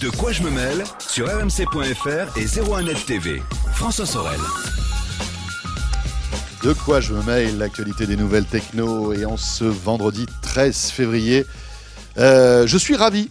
De quoi je me mêle sur rmc.fr et 01net TV. François Sorel. De quoi je me mêle, l'actualité des nouvelles techno, et en ce vendredi 13 février, je suis ravi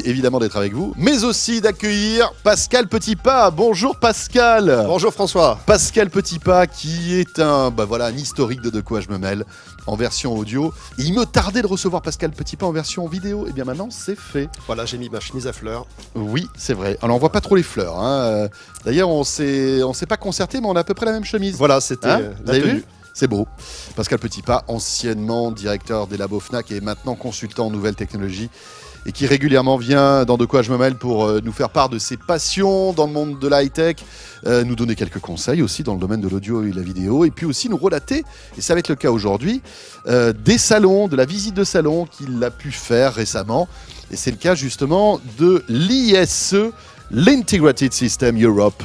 évidemment d'être avec vous, mais aussi d'accueillir Pascal Petitpas. Bonjour Pascal. Bonjour François. Pascal Petitpas qui est un historique de quoi je me mêle en version audio. Et il me tardait de recevoir Pascal Petitpas en version vidéo. Et bien maintenant c'est fait. Voilà, j'ai mis ma chemise à fleurs. Oui, c'est vrai. Alors on voit pas trop les fleurs. Hein. D'ailleurs on s'est pas concerté, mais on a à peu près la même chemise. Voilà, c'était Vous avez vu ? C'est beau. Pascal Petitpas, anciennement directeur des labos Fnac et maintenant consultant en nouvelles technologies, et qui régulièrement vient dans De quoi je me mêle pour nous faire part de ses passions dans le monde de la high-tech, nous donner quelques conseils aussi dans le domaine de l'audio et la vidéo, et puis aussi nous relater, et ça va être le cas aujourd'hui, des salons, de la visite de salon qu'il a pu faire récemment. Et c'est le cas justement de l'ISE, l'Integrated System Europe.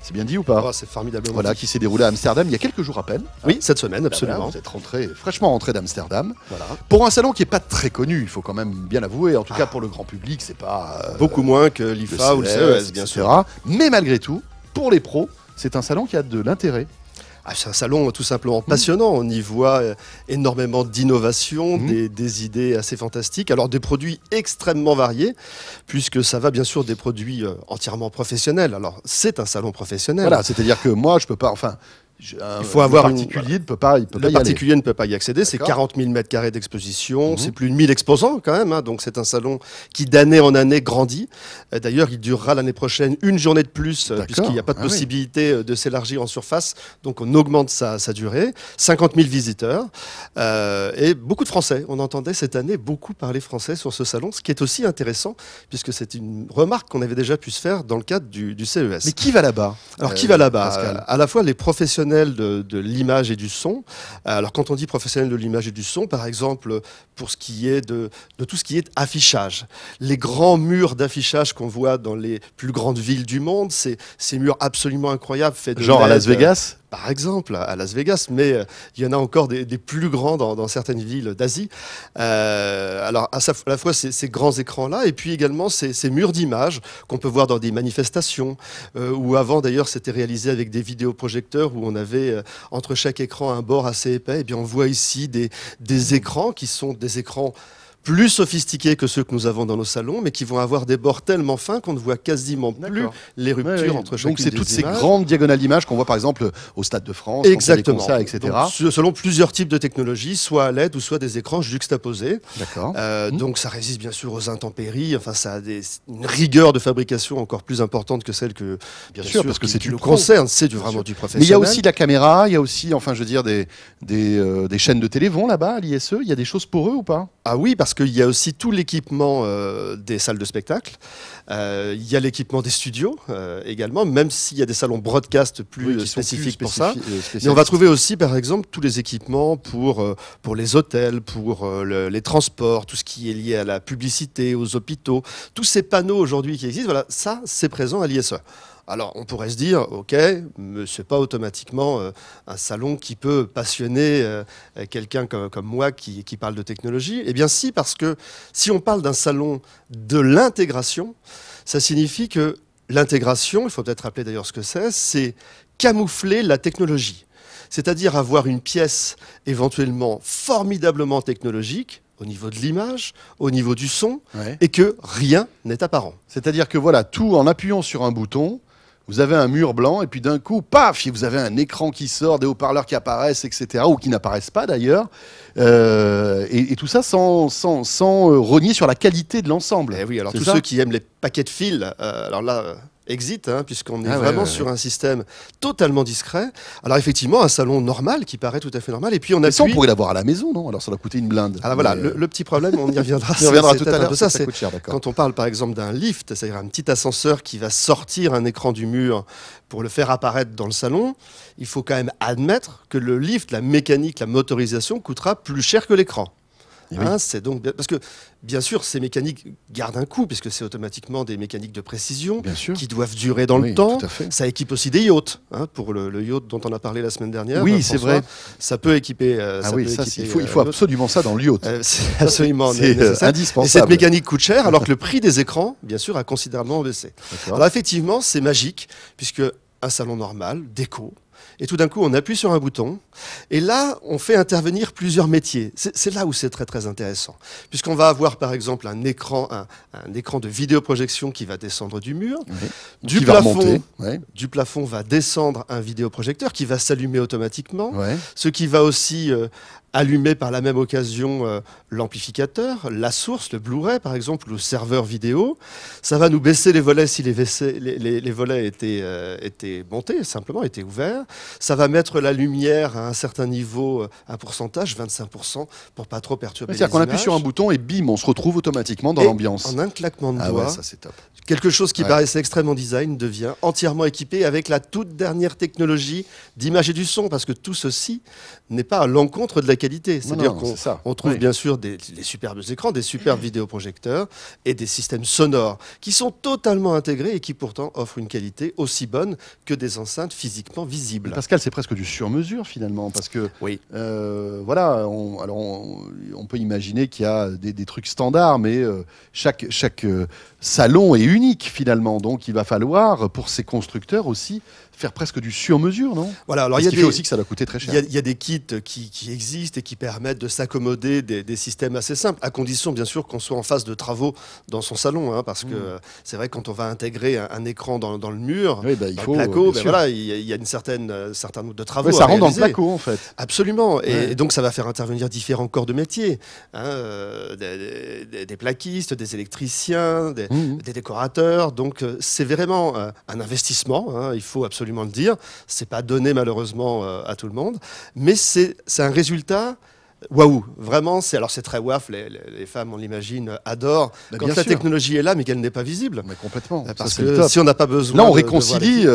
C'est bien dit ou pas? Oh, c'est formidable. Voilà, qui s'est déroulé à Amsterdam il y a quelques jours à peine. Oui, cette semaine, absolument. Voilà, vous êtes fraîchement rentré d'Amsterdam. Voilà. Pour un salon qui n'est pas très connu, il faut quand même bien l'avouer. En tout cas, pour le grand public, c'est pas... beaucoup moins que l'IFA ou le CES, bien sûr. Mais malgré tout, pour les pros, c'est un salon qui a de l'intérêt. C'est un salon tout simplement passionnant. On y voit énormément d'innovations, des idées assez fantastiques. Alors des produits extrêmement variés, puisque ça va bien sûr des produits entièrement professionnels. Alors c'est un salon professionnel. Voilà, c'est-à-dire que moi, je peux pas... Il faut avoir le particulier ne peut pas y Le particulier ne peut pas y accéder. C'est 40 000 m² d'exposition. C'est plus de 1000 exposants quand même. Donc c'est un salon qui d'année en année grandit. D'ailleurs, il durera l'année prochaine une journée de plus, puisqu'il n'y a pas de possibilité de s'élargir en surface. Donc on augmente sa durée. 50 000 visiteurs et beaucoup de Français. On entendait cette année beaucoup parler français sur ce salon, ce qui est aussi intéressant, puisque c'est une remarque qu'on avait déjà pu se faire dans le cadre du CES. Mais qui va là-bas? Alors qui va là-bas? À la fois les professionnels de l'image et du son. Alors quand on dit professionnel de l'image et du son, par exemple, pour ce qui est de tout ce qui est affichage, les grands murs d'affichage qu'on voit dans les plus grandes villes du monde, ces murs absolument incroyables faits de genre LED, à Las Vegas. Par exemple, à Las Vegas, mais il y en a encore des plus grands dans certaines villes d'Asie. Alors, à la fois ces grands écrans-là, et puis également ces murs d'images qu'on peut voir dans des manifestations, où avant, d'ailleurs, c'était réalisé avec des vidéoprojecteurs, où on avait entre chaque écran un bord assez épais. Et bien, on voit ici des écrans qui sont des écrans plus sophistiqués que ceux que nous avons dans nos salons, mais qui vont avoir des bords tellement fins qu'on ne voit quasiment plus les ruptures entre chacune des images. Donc c'est toutes ces grandes diagonales d'images qu'on voit par exemple au Stade de France, exactement, concerts, etc. Donc, selon plusieurs types de technologies, soit à LED ou soit des écrans juxtaposés. D'accord. Donc ça résiste bien sûr aux intempéries. Enfin, ça a une rigueur de fabrication encore plus importante que celle que bien sûr parce que c'est le concerne. C'est vraiment du professionnel. Mais il y a aussi de la caméra, il y a aussi, enfin je veux dire des chaînes de télé vont là-bas à l'ISE. Il y a des choses pour eux ou pas? Ah oui, parce qu'il y a aussi tout l'équipement des salles de spectacle. Il y a l'équipement des studios également, même s'il y a des salons broadcast plus spécifiques pour ça. Mais on va trouver aussi, par exemple, tous les équipements pour les hôtels, pour les transports, tout ce qui est lié à la publicité, aux hôpitaux. Tous ces panneaux aujourd'hui qui existent, voilà, ça, c'est présent à l'ISE. Alors, on pourrait se dire, ok, mais c'est pas automatiquement un salon qui peut passionner quelqu'un comme moi qui parle de technologie. Eh bien, si, parce que si on parle d'un salon de l'intégration, ça signifie que l'intégration, il faut peut-être rappeler d'ailleurs ce que c'est camoufler la technologie. C'est-à-dire avoir une pièce éventuellement formidablement technologique, au niveau de l'image, au niveau du son, et que rien n'est apparent. C'est-à-dire que voilà, tout en appuyant sur un bouton, vous avez un mur blanc et puis d'un coup, paf, vous avez un écran qui sort, des haut-parleurs qui apparaissent, etc., ou qui n'apparaissent pas d'ailleurs, et tout ça sans renier sur la qualité de l'ensemble. Oui, alors tous ceux qui aiment les paquets de fils, alors là... exit, puisqu'on est vraiment sur un système totalement discret. Alors effectivement, un salon normal qui paraît tout à fait normal. Et puis on ça, on pourrait l'avoir à la maison, non? Alors ça doit coûter une blinde. Alors voilà, le petit problème, on y reviendra. On y reviendra tout à l'heure. Ça coûte cher, quand on parle par exemple d'un lift, c'est-à-dire un petit ascenseur qui va sortir un écran du mur pour le faire apparaître dans le salon, il faut quand même admettre que le lift, la mécanique, la motorisation coûtera plus cher que l'écran. Hein, c'est donc parce que bien sûr ces mécaniques gardent un coût puisque c'est automatiquement des mécaniques de précision qui doivent durer dans le temps. Ça équipe aussi des yachts, hein, pour le yacht dont on a parlé la semaine dernière. Oui, c'est vrai. Ça peut équiper. Il faut absolument ça dans le yacht. C'est absolument indispensable. Et cette mécanique coûte cher, alors que le prix des écrans, bien sûr, a considérablement baissé. Alors effectivement, c'est magique puisque un salon normal, déco. Et tout d'un coup, on appuie sur un bouton. Et là, on fait intervenir plusieurs métiers. C'est là où c'est très, très intéressant. Puisqu'on va avoir, par exemple, un écran de vidéoprojection qui va descendre du mur. Du plafond va descendre un vidéoprojecteur qui va s'allumer automatiquement. Ce qui va aussi allumer par la même occasion l'amplificateur, la source, le Blu-ray par exemple, ou le serveur vidéo. Ça va nous baisser les volets si les volets étaient montés, simplement étaient ouverts. Ça va mettre la lumière à un certain niveau, un pourcentage, 25%, pour pas trop perturber les images. C'est-à-dire qu'on appuie sur un bouton et bim, on se retrouve automatiquement dans l'ambiance. En un claquement de doigts, ouais, ça c'est top. Quelque chose qui paraissait extrêmement design devient entièrement équipé avec la toute dernière technologie d'image et du son, parce que tout ceci n'est pas à l'encontre de la qualité. C'est-à-dire qu'on trouve bien sûr des superbes écrans, des superbes vidéoprojecteurs et des systèmes sonores qui sont totalement intégrés et qui pourtant offrent une qualité aussi bonne que des enceintes physiquement visibles. Pascal, c'est presque du sur-mesure finalement, parce que voilà, on peut imaginer qu'il y a des trucs standards, mais chaque salon est unique finalement, donc il va falloir pour ces constructeurs aussi faire presque du sur-mesure, non? Voilà, alors il fait aussi que ça va coûter très cher. Il y a des kits qui existent et qui permettent de s'accommoder des systèmes assez simples, à condition bien sûr qu'on soit en phase de travaux dans son salon, hein, parce que c'est vrai que quand on va intégrer un écran dans le mur, il faut, le placo, voilà, il y a un certain nombre de travaux. Ça rentre dans le placo en fait. Absolument, et donc ça va faire intervenir différents corps de métier, hein, des plaquistes, des électriciens, des décorateurs, donc c'est vraiment un investissement, hein, il faut absolument le dire. C'est pas donné malheureusement à tout le monde, mais c'est un résultat. Waouh, vraiment, c'est très waf, les femmes, on l'imagine, adorent quand la technologie est là, mais qu'elle n'est pas visible. Mais complètement. Parce que si on n'a pas besoin. Là, on réconcilie,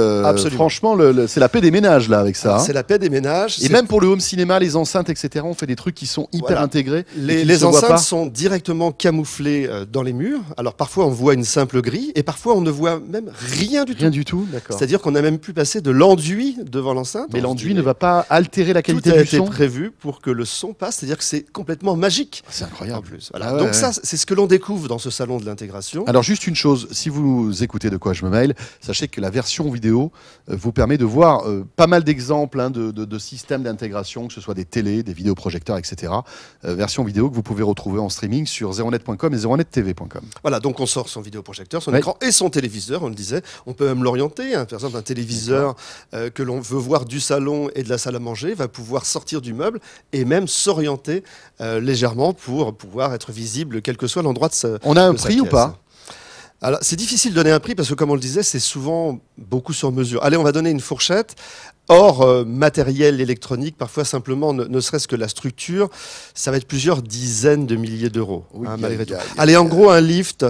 franchement, c'est la paix des ménages, là, avec ça. Hein. C'est la paix des ménages. Et même pour le home cinéma, les enceintes, etc., on fait des trucs qui sont hyper intégrés. Les enceintes sont directement camouflées dans les murs. Alors, parfois, on voit une simple grille, et parfois, on ne voit même rien du tout. Rien du tout, d'accord. C'est-à-dire qu'on a même pu passer de l'enduit devant l'enceinte. Mais l'enduit ne va pas altérer la qualité du son. Tout a été prévu pour que le son passe. C'est-à-dire que c'est complètement magique. C'est incroyable. En plus. Voilà. Donc ça, c'est ce que l'on découvre dans ce salon de l'intégration. Alors juste une chose, si vous écoutez De quoi je me mail, sachez que la version vidéo vous permet de voir pas mal d'exemples, hein, de systèmes d'intégration, que ce soit des télés, des vidéoprojecteurs, etc. Version vidéo que vous pouvez retrouver en streaming sur 01net.com et 01nettv.com. Voilà, donc on sort son vidéoprojecteur, son écran et son téléviseur, on le disait. On peut même l'orienter. Hein. Par exemple, un téléviseur que l'on veut voir du salon et de la salle à manger va pouvoir sortir du meuble et même s'orienter légèrement pour pouvoir être visible quel que soit l'endroit de sa On a un prix ou pas? Alors, c'est difficile de donner un prix parce que, comme on le disait, c'est souvent beaucoup sur mesure. Allez, on va donner une fourchette. Hors matériel électronique, parfois simplement, ne serait-ce que la structure, ça va être plusieurs dizaines de milliers d'euros, malgré tout. Allez, en gros, un lift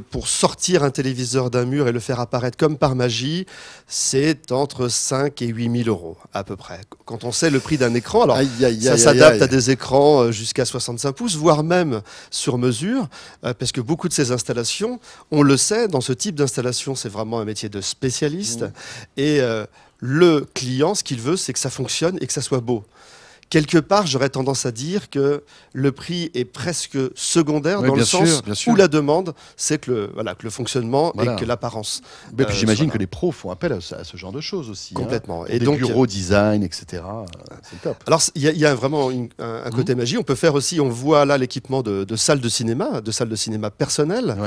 pour sortir un téléviseur d'un mur et le faire apparaître comme par magie, c'est entre 5 et 8 000 euros, à peu près. Quand on sait le prix d'un écran, alors ça s'adapte à des écrans jusqu'à 65 pouces, voire même sur mesure, parce que beaucoup de ces installations, on le sait, dans ce type d'installation, c'est vraiment un métier de spécialiste, et le client, ce qu'il veut, c'est que ça fonctionne et que ça soit beau. Quelque part, j'aurais tendance à dire que le prix est presque secondaire dans le sens où la demande, c'est que le fonctionnement et que l'apparence. Mais puis j'imagine que les pros font appel à ce genre de choses aussi. Complètement. Hein, et donc, des bureaux design, etc. C'est top. Alors, il y a vraiment un côté magie. On peut faire aussi, on voit là l'équipement de salles de cinéma personnelles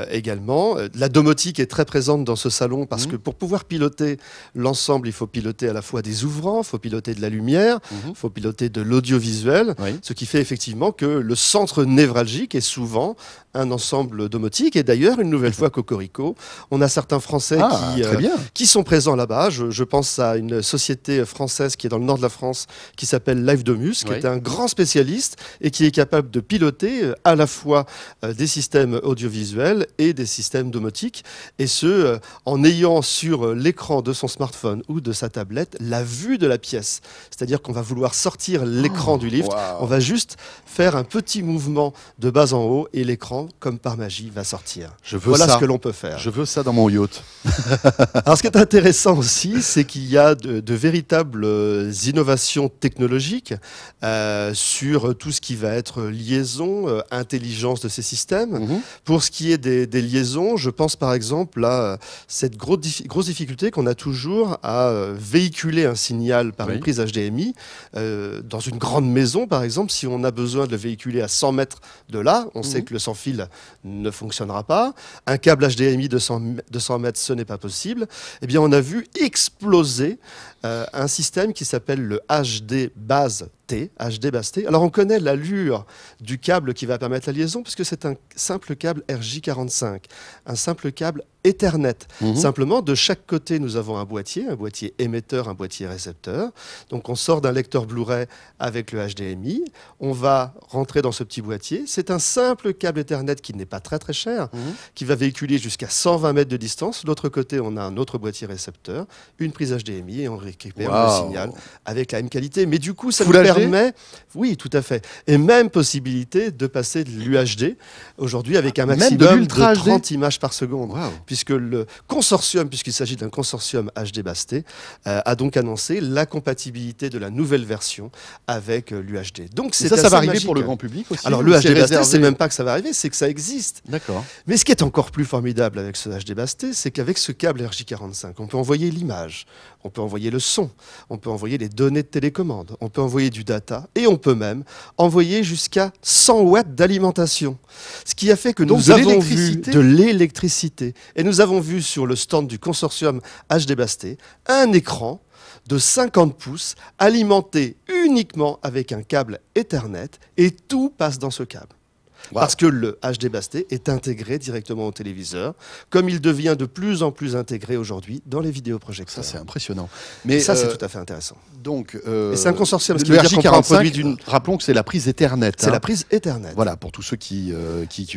également. La domotique est très présente dans ce salon parce que pour pouvoir piloter l'ensemble, il faut piloter à la fois des ouvrants, il faut piloter de la lumière, il faut piloter de l'audiovisuel, ce qui fait effectivement que le centre névralgique est souvent un ensemble domotique. Et d'ailleurs, une nouvelle fois, Cocorico, on a certains Français qui sont présents là-bas. Je pense à une société française qui est dans le nord de la France, qui s'appelle Live Domus, qui est un grand spécialiste et qui est capable de piloter à la fois des systèmes audiovisuels et des systèmes domotiques, et ce, en ayant sur l'écran de son smartphone ou de sa tablette la vue de la pièce. C'est-à-dire qu'on va vouloir pouvoir sortir l'écran du lift. On va juste faire un petit mouvement de bas en haut et l'écran, comme par magie, va sortir. Voilà ce que l'on peut faire. Je veux ça dans mon yacht. Alors, ce qui est intéressant aussi, c'est qu'il y a de véritables innovations technologiques sur tout ce qui va être liaison, intelligence de ces systèmes. Pour ce qui est des liaisons, je pense par exemple à cette grosse difficulté qu'on a toujours à véhiculer un signal par une prise HDMI. Dans une grande maison, par exemple, si on a besoin de le véhiculer à 100 mètres de là, on sait que le sans fil ne fonctionnera pas. Un câble HDMI de 100 mètres, ce n'est pas possible. Eh bien, on a vu exploser un système qui s'appelle le HD Base T, HD Base T. Alors, on connaît l'allure du câble qui va permettre la liaison, puisque c'est un simple câble RJ45, un simple câble Ethernet. Simplement, de chaque côté, nous avons un boîtier émetteur, un boîtier récepteur. Donc, on sort d'un lecteur Blu-ray avec le HDMI. On va rentrer dans ce petit boîtier. C'est un simple câble Ethernet qui n'est pas très très cher, qui va véhiculer jusqu'à 120 mètres de distance. De l'autre côté, on a un autre boîtier récepteur, une prise HDMI et on récupère le signal avec la même qualité. Mais du coup, ça nous permet... Oui, tout à fait. Et même possibilité de passer de l'UHD aujourd'hui avec un maximum de 30 images par seconde. Puisque le consortium, puisqu'il s'agit d'un consortium HD Base T, a donc annoncé la compatibilité de la nouvelle version avec l'UHD. Donc c'est ça va arriver pour le grand public aussi. Alors le HD Base T, c'est même pas que ça va arriver, c'est que ça existe. D'accord. Mais ce qui est encore plus formidable avec ce HD Base T, c'est qu'avec ce câble RJ45, on peut envoyer l'image, on peut envoyer le son, on peut envoyer les données de télécommande, on peut envoyer du data et on peut même envoyer jusqu'à 100 watts d'alimentation. Ce qui a fait que nous avons vu de l'électricité. Et nous avons vu sur le stand du consortium HD Base T un écran de 50 pouces alimenté uniquement avec un câble Ethernet et tout passe dans ce câble. Parce que le HD Base T est intégré directement au téléviseur, comme il devient de plus en plus intégré aujourd'hui dans les vidéoprojecteurs. Ça, c'est impressionnant. Mais ça, c'est tout à fait intéressant. Donc, et c'est un consortium. Le RJ45, rappelons que c'est la prise Ethernet. C'est la prise Ethernet. Voilà, pour tous ceux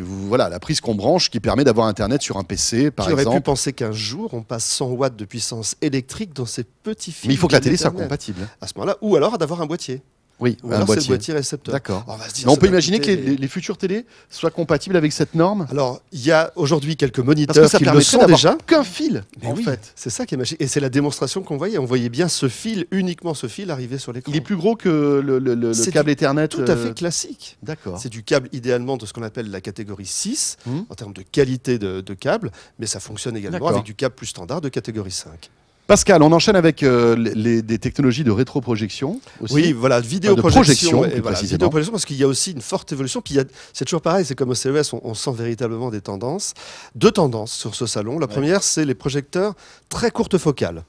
voilà, la prise qu'on branche qui permet d'avoir Internet sur un PC, par exemple. Qui aurait pu penser qu'un jour, on passe 100 watts de puissance électrique dans ces petits fils. Mais il faut que la télé soit compatible. À ce moment-là, ou alors d'avoir un boîtier. Oui, ou alors c'est le boîtier récepteur. D'accord. On peut imaginer que les futures télés soient compatibles avec cette norme. Alors, il y a aujourd'hui quelques moniteurs qui le sont déjà. Qu'un fil, en fait. C'est ça qui est magique. Et c'est la démonstration qu'on voyait. On voyait bien ce fil, uniquement ce fil, arriver sur l'écran. Il est plus gros que le câble Ethernet. Tout à fait classique. D'accord. C'est du câble idéalement de ce qu'on appelle la catégorie 6, en termes de qualité de câble, mais ça fonctionne également avec du câble plus standard de catégorie 5. Pascal, on enchaîne avec des technologies de rétroprojection aussi. Oui, voilà, vidéoprojection. Vidéoprojection, parce qu'il y a aussi une forte évolution. Puis c'est toujours pareil, c'est comme au CES, on sent véritablement des tendances. Deux tendances sur ce salon. La première, c'est les projecteurs très courte focale.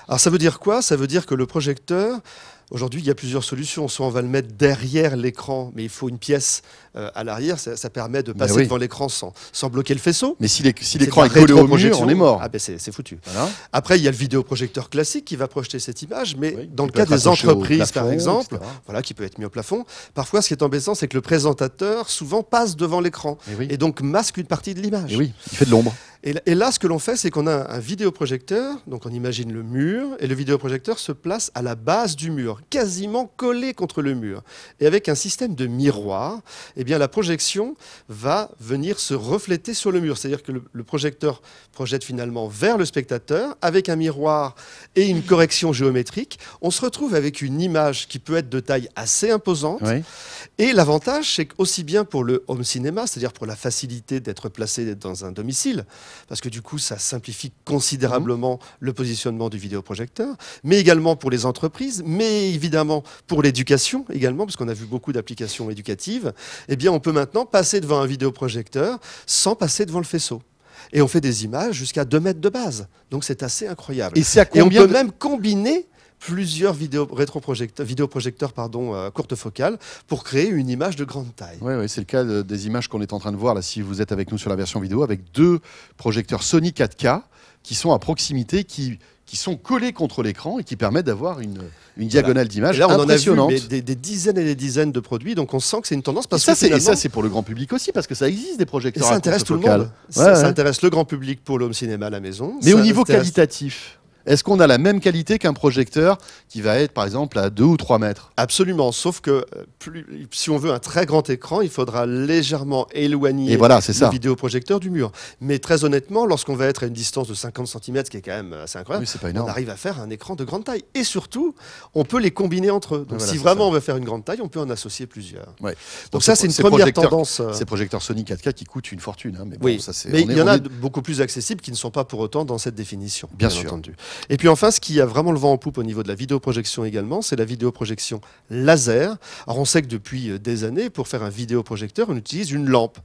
Alors ça veut dire quoi? Ça veut dire que le projecteur... Aujourd'hui, il y a plusieurs solutions. Soit on va le mettre derrière l'écran, mais il faut une pièce à l'arrière. Ça permet de passer devant l'écran sans bloquer le faisceau. Mais si l'écran est collé au mur, on est mort. Ah ben c'est foutu. Voilà. Après, il y a le vidéoprojecteur classique qui va projeter cette image, mais dans le cas des entreprises, plafond, par exemple, qui peut être mis au plafond, parfois, ce qui est embêtant, c'est que le présentateur, souvent, passe devant l'écran et donc masque une partie de l'image. Et oui, il fait de l'ombre. Et là, ce que l'on fait, c'est qu'on a un vidéoprojecteur, donc on imagine le mur, et le vidéoprojecteur se place à la base du mur, quasiment collé contre le mur. Et avec un système de miroir, eh bien, la projection va venir se refléter sur le mur. C'est-à-dire que le projecteur projette finalement vers le spectateur, avec un miroir et une correction géométrique. On se retrouve avec une image qui peut être de taille assez imposante. Oui. Et l'avantage, c'est qu'aussi bien pour le home cinéma, c'est-à-dire pour la facilité d'être placé dans un domicile, parce que du coup, ça simplifie considérablement le positionnement du vidéoprojecteur, mais également pour les entreprises, mais évidemment pour l'éducation également, parce qu'on a vu beaucoup d'applications éducatives, eh bien, on peut maintenant passer devant un vidéoprojecteur sans passer devant le faisceau. Et on fait des images jusqu'à 2 mètres de base. Donc c'est assez incroyable. Et on peut même combiner plusieurs vidéoprojecteurs courte focale pour créer une image de grande taille. Oui, c'est le cas des images qu'on est en train de voir là, si vous êtes avec nous sur la version vidéo, avec 2 projecteurs Sony 4K qui sont à proximité, qui sont collés contre l'écran et qui permettent d'avoir une diagonale d'image impressionnante. On en a vu des dizaines et des dizaines de produits, donc on sent que c'est une tendance. Parce et ça, c'est pour le grand public aussi, parce que ça existe des projecteurs. Et ça intéresse tout le monde. Ça intéresse le grand public pour le home cinéma à la maison. Mais au niveau qualitatif, Est-ce qu'on a la même qualité qu'un projecteur qui va être par exemple à 2 ou 3 mètres? Absolument, sauf que si on veut un très grand écran, il faudra légèrement éloigner le vidéoprojecteur du mur. Mais très honnêtement, lorsqu'on va être à une distance de 50 cm, ce qui est quand même assez incroyable, on arrive à faire un écran de grande taille. Et surtout, on peut les combiner entre eux. Donc si vraiment on veut faire une grande taille, on peut en associer plusieurs. Ouais. Donc ça, c'est une première tendance. Ces projecteurs Sony 4K qui coûtent une fortune. Hein, mais bon, oui, mais il y en a beaucoup plus accessibles qui ne sont pas pour autant dans cette définition. Bien sûr. Entendu. Et puis enfin, ce qui a vraiment le vent en poupe au niveau de la vidéoprojection également, c'est la vidéoprojection laser. Alors on sait que depuis des années, pour faire un vidéoprojecteur, on utilise une lampe.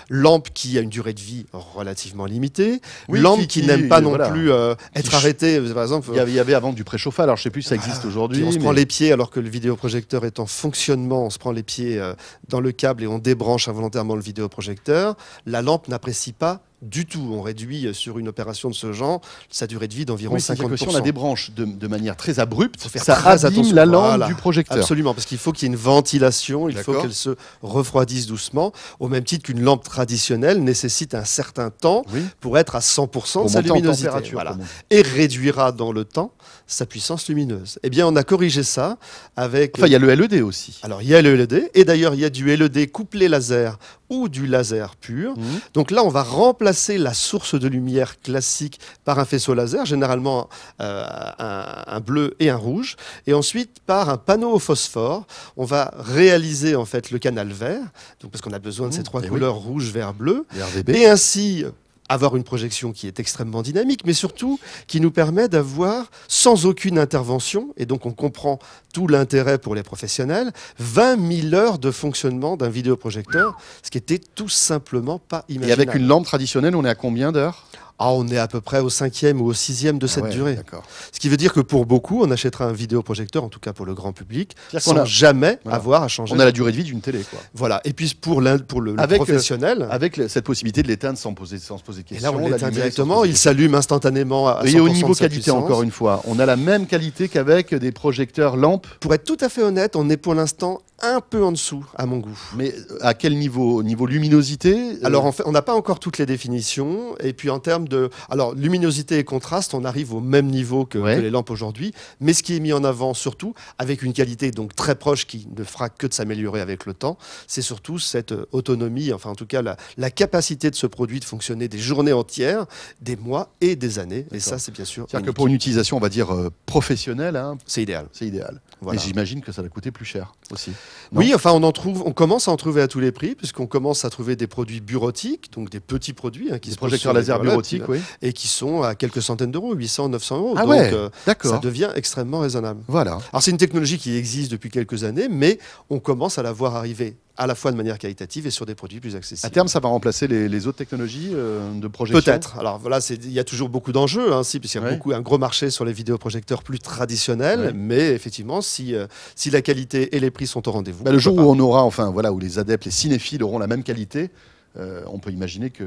Lampe qui a une durée de vie relativement limitée. Lampe qui n'aime pas non plus être arrêtée. Par exemple, il y avait avant du préchauffage. Alors je sais plus si ça existe aujourd'hui. On se prend les pieds alors que le vidéoprojecteur est en fonctionnement. On se prend les pieds dans le câble et on débranche involontairement le vidéoprojecteur. La lampe n'apprécie pas du tout. On réduit sur une opération de ce genre sa durée de vie d'environ 50%. Si on la débranche de manière très abrupte, ça abîme la lampe du projecteur. Absolument, parce qu'il faut qu'il y ait une ventilation, il faut qu'elle se refroidisse doucement, au même titre qu'une lampe traditionnelle nécessite un certain temps pour être à 100% de sa luminosité. Et réduira dans le temps sa puissance lumineuse. Eh bien, on a corrigé ça avec... Enfin, il y a le LED aussi. Alors, il y a le LED, et d'ailleurs, il y a du LED couplé laser ou du laser pur. Donc là, on va remplacer la source de lumière classique par un faisceau laser, généralement un bleu et un rouge, et ensuite par un panneau au phosphore. On va réaliser en fait le canal vert, donc parce qu'on a besoin de ces trois couleurs rouge, vert, bleu, et ainsi avoir une projection qui est extrêmement dynamique, mais surtout qui nous permet d'avoir, sans aucune intervention, et donc on comprend tout l'intérêt pour les professionnels, 20 000 heures de fonctionnement d'un vidéoprojecteur, ce qui était tout simplement pas imaginable. Et avec une lampe traditionnelle, on est à combien d'heures ? On est à peu près au 5e ou au 6e de cette durée. Ce qui veut dire que pour beaucoup, on achètera un vidéoprojecteur, en tout cas pour le grand public, sans jamais avoir à changer. On a la durée de vie d'une télé, quoi. Voilà. Et puis pour le professionnel, avec cette possibilité de l'éteindre sans se poser de questions. Et là, on l'éteint directement. Il s'allume instantanément à 100% Et au niveau de sa qualité, puissance. encore une fois, on a la même qualité qu'avec des projecteurs lampes. Pour être tout à fait honnête, on est pour l'instant un peu en dessous, à mon goût. Mais à quel niveau ? Au niveau luminosité ? Alors en fait, on n'a pas encore toutes les définitions. Et puis en termes de... Alors luminosité et contraste, on arrive au même niveau que les lampes aujourd'hui. Mais ce qui est mis en avant surtout, avec une qualité donc très proche qui ne fera que de s'améliorer avec le temps, c'est surtout cette autonomie, enfin en tout cas la capacité de ce produit de fonctionner des journées entières, des mois et des années. Et ça, c'est bien sûr... C'est-à-dire que pour une utilisation, on va dire, professionnelle, c'est idéal. C'est idéal. Voilà. Et j'imagine que ça va coûter plus cher aussi. Non. Oui, enfin, on commence à en trouver à tous les prix, puisqu'on commence à trouver des produits bureautiques, donc des petits produits qui se projecteurs laser bureautiques, et qui sont à quelques centaines d'euros, 800, 900 euros. Ah donc, ça devient extrêmement raisonnable. Voilà. Alors, c'est une technologie qui existe depuis quelques années, mais on commence à la voir arriver à la fois de manière qualitative et sur des produits plus accessibles. À terme, ça va remplacer les autres technologies de projection ? Peut-être. Alors voilà, il y a toujours beaucoup d'enjeux, puisqu'il y a un gros marché sur les vidéoprojecteurs plus traditionnels, mais effectivement, si la qualité et les prix sont au rendez-vous... le jour où on aura, où les adeptes, les cinéphiles auront la même qualité, on peut imaginer que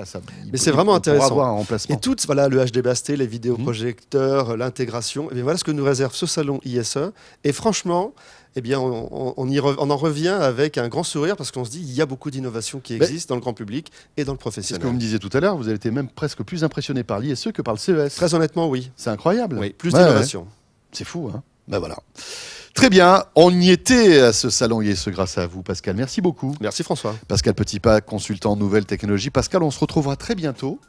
ça. Mais c'est vraiment intéressant. Avoir un remplacement. Et tout, le HD Basté, les vidéoprojecteurs, l'intégration, et voilà ce que nous réserve ce salon ISE. Et franchement, on en revient avec un grand sourire parce qu'on se dit il y a beaucoup d'innovations qui existent dans le grand public et dans le professionnel. C'est ce que vous me disiez tout à l'heure, vous avez été même presque plus impressionné par l'ISE que par le CES. Très honnêtement, oui. C'est incroyable. Oui, plus d'innovation. C'est fou, hein. Voilà. Très bien, on y était à ce salon ISE grâce à vous, Pascal. Merci beaucoup. Merci François. Pascal Petitpas, consultant en nouvelles technologies. Pascal, on se retrouvera très bientôt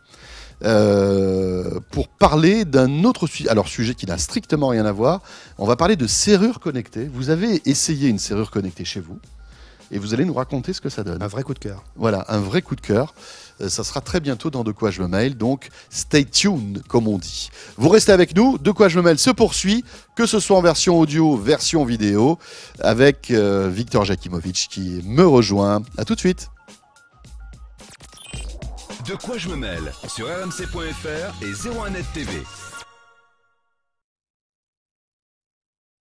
pour parler d'un autre sujet qui n'a strictement rien à voir. On va parler de serrures connectées. Vous avez essayé une serrure connectée chez vous et vous allez nous raconter ce que ça donne. Un vrai coup de cœur. Voilà, un vrai coup de cœur. Ça sera très bientôt dans De quoi je me mêle, donc stay tuned, comme on dit. Vous restez avec nous, De quoi je me mêle se poursuit, que ce soit en version audio, version vidéo, avec Victor Jakimovic qui me rejoint. À tout de suite. De quoi je me mêle sur rmc.fr et 01net TV.